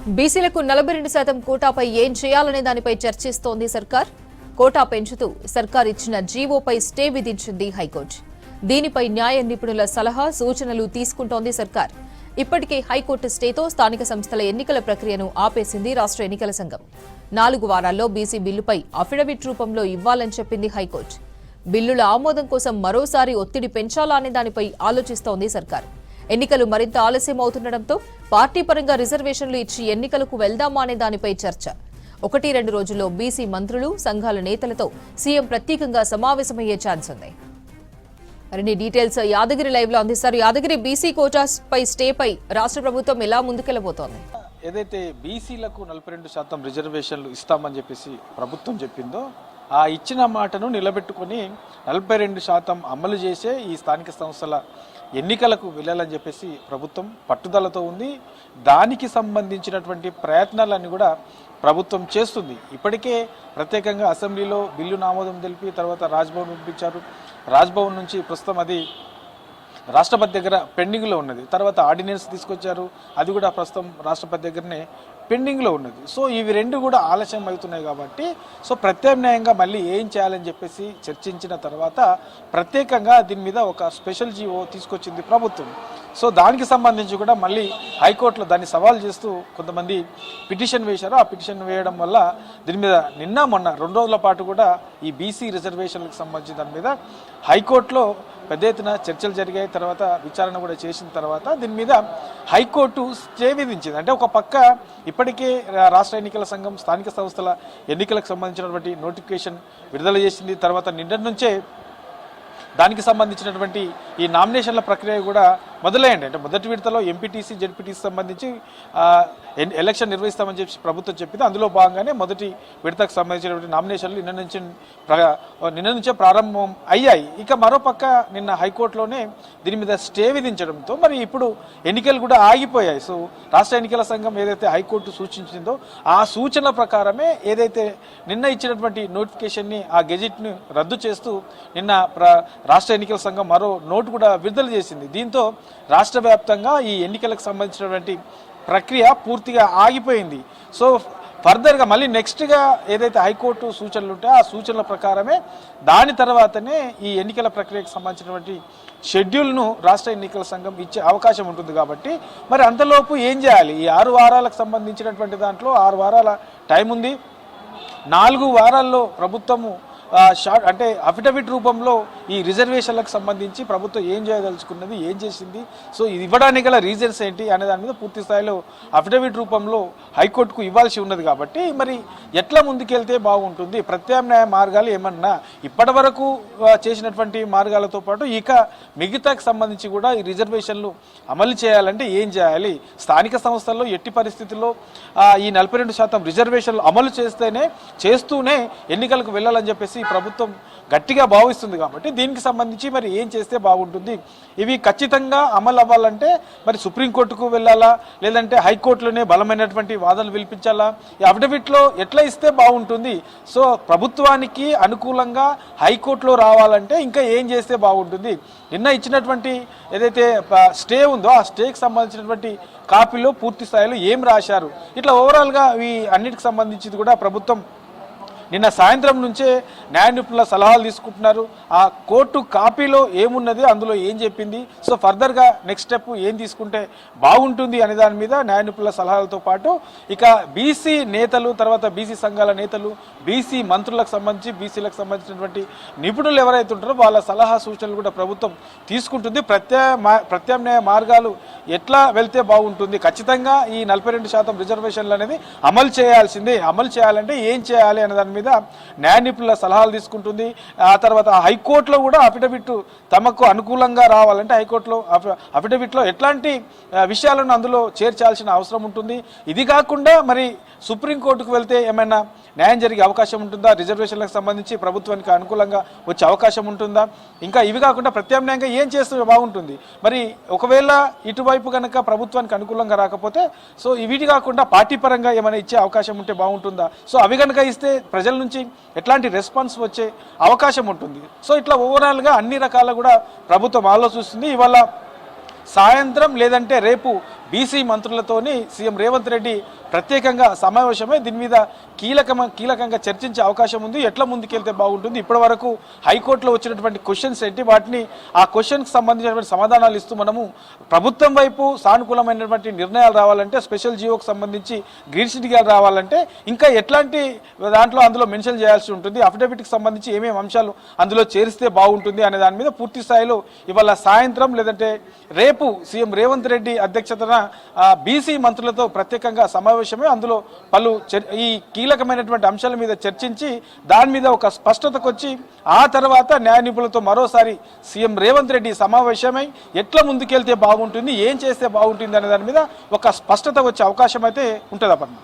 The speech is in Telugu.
బీసీలకు 42% కోటాపై ఏం చేయాలనే దానిపై చర్చిస్తోంది సర్కార్. కోటా పెంచుతూ సర్కార్ ఇచ్చిన జీవోపై స్టే విధించింది హైకోర్టు. దీనిపై న్యాయ నిపుణుల సలహా సూచనలు తీసుకుంటోంది సర్కార్. ఇప్పటికే హైకోర్టు స్టేతో స్థానిక సంస్థల ఎన్నికల ప్రక్రియను ఆపేసింది రాష్ట్ర ఎన్నికల సంఘం. 4 వారాల్లో బీసీ బిల్లుపై అఫిడవిట్ రూపంలో ఇవ్వాలని చెప్పింది హైకోర్టు. బిల్లుల ఆమోదం కోసం మరోసారి ఒత్తిడి పెంచాలా అనే దానిపై ఆలోచిస్తోంది సర్కార్. ఎన్నికలు మరింత ఆలస్యం అవుతుండటంతో పార్టీ పరంగా రిజర్వేషన్లు ఇచ్చి ఎన్నికలకు వెళ్దామా అనే దానిపై చర్చ. 1-2 రోజుల్లో బీసీ మంత్రులు సంఘాల నేతలతో సీఎం ప్రత్యేకంగా సమావేశమయ్యే ఛాన్స్ ఉంది. మరిన్ని డీటెయిల్స్ యాదగిరి లైవ్ లో అందిస్తారు. యాదగిరి, బీసీ కోటాపై స్టేపై రాష్ట్ర ప్రభుత్వం ఎలా ముందుకెళ్లబోతోంది? ఏదైతే బీసీలకు 42% రిజర్వేషన్లు ఇస్తామని చెప్పేసి ప్రభుత్వం చెప్పిందో ఆ ఇచ్చిన మాటను నిలబెట్టుకుని 42% అమలు చేసే ఈ స్థానిక సంస్థల ఎన్నికలకు వెళ్ళాలని చెప్పేసి ప్రభుత్వం పట్టుదలతో ఉంది. దానికి సంబంధించినటువంటి ప్రయత్నాలన్నీ కూడా ప్రభుత్వం చేస్తుంది. ఇప్పటికే ప్రత్యేకంగా అసెంబ్లీలో బిల్లును ఆమోదం తెలిపి తర్వాత రాజ్భవన్ పంపించారు. రాజ్భవన్ నుంచి ప్రస్తుతం అది రాష్ట్రపతి దగ్గర పెండింగ్లో ఉన్నది. తర్వాత ఆర్డినెన్స్ తీసుకొచ్చారు, అది కూడా ప్రస్తుతం రాష్ట్రపతి దగ్గరనే పెండింగ్లో ఉన్నది. సో ఇవి రెండు కూడా ఆలస్యం అవుతున్నాయి కాబట్టి సో ప్రత్యామ్నాయంగా మళ్ళీ ఏం చేయాలని చెప్పేసి చర్చించిన తర్వాత ప్రత్యేకంగా దీని మీద ఒక స్పెషల్ జీవో తీసుకొచ్చింది ప్రభుత్వం. సో దానికి సంబంధించి కూడా మళ్ళీ హైకోర్టులో దాన్ని సవాల్ చేస్తూ కొంతమంది పిటిషన్ వేశారు. ఆ పిటిషన్ వేయడం వల్ల దీని మీద మొన్న 2 రోజుల పాటు కూడా ఈ బీసీ రిజర్వేషన్లకు సంబంధించిన దాని మీద హైకోర్టులో పెద్ద ఎత్తున చర్చలు జరిగాయి. తర్వాత విచారణ కూడా చేసిన తర్వాత దీని మీద హైకోర్టు స్టే విధించింది. అంటే ఒక పక్క ఇప్పటికే రాష్ట్ర ఎన్నికల సంఘం స్థానిక సంస్థల ఎన్నికలకు సంబంధించినటువంటి నోటిఫికేషన్ విడుదల చేసింది. తర్వాత నిన్నటి నుంచే దానికి సంబంధించినటువంటి ఈ నామినేషన్ల ప్రక్రియ కూడా మొదలైంది. అంటే మొదటి విడతలో ఎంపీటీసీ జెడ్పీటీసీ సంబంధించి ఎలక్షన్ నిర్వహిస్తామని చెప్పి ప్రభుత్వం చెప్పింది. అందులో భాగంగానే మొదటి విడతకు సంబంధించినటువంటి నామినేషన్లు నిన్న నుంచే ప్రారంభం అయ్యాయి. ఇక మరోపక్క నిన్న హైకోర్టులోనే దీని మీద స్టే విధించడంతో మరి ఇప్పుడు ఎన్నికలు కూడా ఆగిపోయాయి. సో రాష్ట్ర ఎన్నికల సంఘం ఏదైతే హైకోర్టు సూచించిందో ఆ సూచనల ప్రకారమే ఏదైతే నిన్న ఇచ్చినటువంటి నోటిఫికేషన్ని ఆ గెజిట్ని రద్దు చేస్తూ నిన్న రాష్ట్ర ఎన్నికల సంఘం మరో నోటు కూడా విడుదల చేసింది. దీంతో రాష్ట్ర వ్యాప్తంగా ఈ ఎన్నికలకు సంబంధించినటువంటి ప్రక్రియ పూర్తిగా ఆగిపోయింది. సో ఫర్దర్గా మళ్ళీ నెక్స్ట్గా ఏదైతే హైకోర్టు సూచనలు ఉంటాయో ఆ సూచనల ప్రకారమే దాని తర్వాతనే ఈ ఎన్నికల ప్రక్రియకు సంబంధించినటువంటి షెడ్యూల్ను రాష్ట్ర ఎన్నికల సంఘం ఇచ్చే అవకాశం ఉంటుంది. కాబట్టి మరి అంతలోపు ఏం చేయాలి? ఈ 6 వారాలకు సంబంధించినటువంటి దాంట్లో 6 వారాల టైం ఉంది. 4 వారాల్లో ప్రభుత్వము అంటే అఫిడవిట్ రూపంలో ఈ రిజర్వేషన్లకు సంబంధించి ప్రభుత్వం ఏం చేయదలుచుకున్నది, ఏం చేసింది, సో ఇది ఇవ్వడానికి గల రీజన్స్ ఏంటి అనే దాని మీద పూర్తి స్థాయిలో అఫిడవిట్ రూపంలో హైకోర్టుకు ఇవ్వాల్సి ఉన్నది. కాబట్టి మరి ఎట్లా ముందుకెళ్తే బాగుంటుంది, ప్రత్యామ్నాయ మార్గాలు ఏమన్నా ఇప్పటి వరకు చేసినటువంటి మార్గాలతో పాటు ఇక మిగతాకు సంబంధించి కూడా ఈ రిజర్వేషన్లు అమలు చేయాలంటే ఏం చేయాలి, స్థానిక సంస్థల్లో ఎట్టి పరిస్థితుల్లో ఈ 42% రిజర్వేషన్లు అమలు చేస్తూనే ఎన్నికలకు వెళ్ళాలని చెప్పేసి ప్రభుత్వం గట్టిగా భావిస్తుంది. కాబట్టి దీనికి సంబంధించి మరి ఏం చేస్తే బాగుంటుంది, ఇవి ఖచ్చితంగా అమలు అవ్వాలంటే మరి సుప్రీంకోర్టుకు వెళ్ళాలా, లేదంటే హైకోర్టులోనే బలమైనటువంటి వాదనలు వినిపించాలా, ఈ అఫిడవిట్లో ఎట్లా ఇస్తే బాగుంటుంది, సో ప్రభుత్వానికి అనుకూలంగా హైకోర్టులో రావాలంటే ఇంకా ఏం చేస్తే బాగుంటుంది, నిన్న ఇచ్చినటువంటి ఏదైతే స్టే ఉందో ఆ స్టేకి సంబంధించినటువంటి కాపీలో పూర్తి స్థాయిలో ఏం రాశారు, ఇట్లా ఓవరాల్గా ఈ అన్నిటికి సంబంధించి కూడా ప్రభుత్వం నిన్న సాయంత్రం నుంచే న్యాయ నిపుణుల సలహాలు తీసుకుంటున్నారు. ఆ కోర్టు కాపీలో ఏమున్నది, అందులో ఏం చెప్పింది, సో ఫర్దర్గా నెక్స్ట్ స్టెప్ ఏం తీసుకుంటే బాగుంటుంది అనే దాని మీద న్యాయ నిపుణుల సలహాలతో పాటు ఇక బీసీ నేతలు, తర్వాత బీసీ సంఘాల నేతలు, బీసీ మంత్రులకు సంబంధించి బీసీలకు సంబంధించినటువంటి నిపుణులు ఎవరైతే ఉంటారో వాళ్ళ సలహా సూచనలు కూడా ప్రభుత్వం తీసుకుంటుంది. ప్రత్యామ్నాయ మార్గాలు ఎట్లా వెళ్తే బాగుంటుంది, ఖచ్చితంగా ఈ 42% రిజర్వేషన్లు అనేది అమలు చేయాల్సిందే, అమలు చేయాలంటే ఏం చేయాలి అనే దాని మీద న్యాయ నిపుణుల సలహాలు తీసుకుంటుంది. ఆ తర్వాత హైకోర్టులో కూడా అఫిడవిట్ తమకు అనుకూలంగా రావాలంటే హైకోర్టులో అఫిడవిట్లో ఎట్లాంటి విషయాలను అందులో చేర్చాల్సిన అవసరం ఉంటుంది. ఇది కాకుండా మరి సుప్రీంకోర్టుకు వెళ్తే ఏమైనా న్యాయం జరిగే అవకాశం ఉంటుందా, రిజర్వేషన్లకు సంబంధించి ప్రభుత్వానికి అనుకూలంగా వచ్చే అవకాశం ఉంటుందా, ఇంకా ఇవి కాకుండా ప్రత్యామ్నాయంగా ఏం చేస్తే బాగుంటుంది, మరి ఒకవేళ ఇటువైపు కనుక ప్రభుత్వానికి అనుకూలంగా రాకపోతే సో వీటి కాకుండా పార్టీ పరంగా ఏమైనా ఇచ్చే అవకాశం ఉంటే బాగుంటుందా, సో అవి కనుక ఇస్తే ప్రజల నుంచి ఎట్లాంటి రెస్పాన్స్ వచ్చే అవకాశం ఉంటుంది. సో ఇట్లా ఓవరాల్గా అన్ని రకాల కూడా ప్రభుత్వం ఆలోచిస్తుంది. ఇవాళ సాయంత్రం లేదంటే రేపు బీసీ మంత్రులతోని సీఎం రేవంత్ రెడ్డి ప్రత్యేకంగా సమావేశమై దీని మీద కీలకంగా చర్చించే అవకాశం ఉంది. ఎట్లా ముందుకెళ్తే బాగుంటుంది, ఇప్పటి వరకు హైకోర్టులో వచ్చినటువంటి క్వశ్చన్స్ ఏంటి, వాటిని ఆ క్వశ్చన్కి సంబంధించినటువంటి సమాధానాలు ఇస్తూ మనము ప్రభుత్వం వైపు సానుకూలమైనటువంటి నిర్ణయాలు రావాలంటే, స్పెషల్ జియోకి సంబంధించి గ్రీన్ సిగ్నల్ రావాలంటే ఇంకా ఎట్లాంటి అందులో మెన్షన్ చేయాల్సి ఉంటుంది, అఫిడవిట్కి సంబంధించి ఏమేమి అంశాలు అందులో చేరిస్తే బాగుంటుంది అనే దాని మీద పూర్తి స్థాయిలో ఇవాళ సాయంత్రం లేదంటే రేపు సీఎం రేవంత్ రెడ్డి అధ్యక్షతన బీసీ మంత్రులతో ప్రత్యేకంగా సమావేశమే అందులో ఈ కీలకమైనటువంటి అంశాల మీద చర్చించి దాని మీద ఒక స్పష్టతకు వచ్చి ఆ తర్వాత న్యాయ నిపుణులతో మరోసారి సీఎం రేవంత్ రెడ్డి సమావేశమై ఎట్లా ముందుకెళ్తే బాగుంటుంది, ఏం చేస్తే బాగుంటుంది అనే దాని మీద ఒక స్పష్టత వచ్చే అవకాశం అయితే ఉంటుంది. అపర్ణ.